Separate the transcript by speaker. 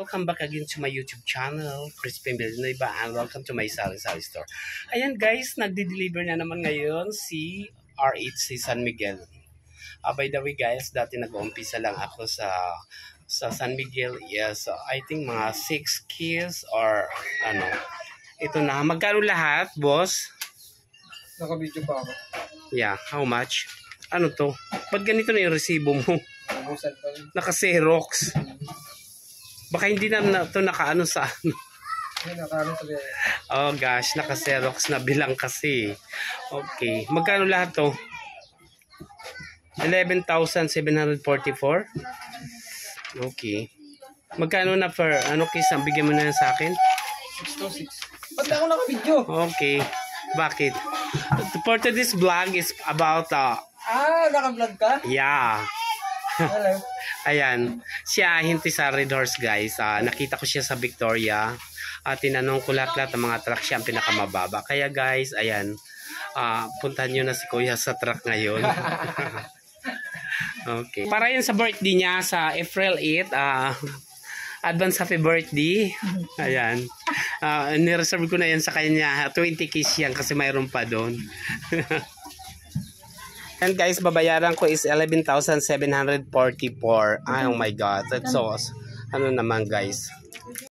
Speaker 1: Welcome back again to my YouTube channel, Crispin Villanueva, and welcome to my Sari-Sari store. Ayan guys, nagde-deliver na naman ngayon si R8 San Miguel. By the way guys, dati nag-uumpisa lang ako sa San Miguel. Yes, I think mga 6 keys or ano. Ito na, magkano lahat, boss?
Speaker 2: Naka-video pa ako.
Speaker 1: Yeah, how much? Ano to? Ba't ganito na yung resibo mo? Naka-Xerox. Baka hindi na ito nakaano sa ano. Oh gosh, naka-Xerox na bilang kasi. Okay. Magkano lahat to? 11,744. Okay. Magkano na per ano Kiss? Bigyan mo na yan sa akin?
Speaker 2: 626. Ba't ako naka-video?
Speaker 1: Okay. Bakit? For today's vlog is about
Speaker 2: naka-vlog ka?
Speaker 1: yeah.
Speaker 2: Hello.
Speaker 1: Ayan, siya hinti sa Red Horse guys. Nakita ko siya sa Victoria. Tinanong ko lahat ng mga truck siya ang pinakamababa. Kaya guys, ayan, puntahan nyo na si Kuya sa truck ngayon. Okay. Para yun sa birthday niya sa April 8, advance happy birthday. Ayan. Nireserve ko na yan sa kanya. 20 keys yan kasi mayroon pa doon. And guys, babayaran ko is 11,744. Oh my God. That's so, ano naman guys.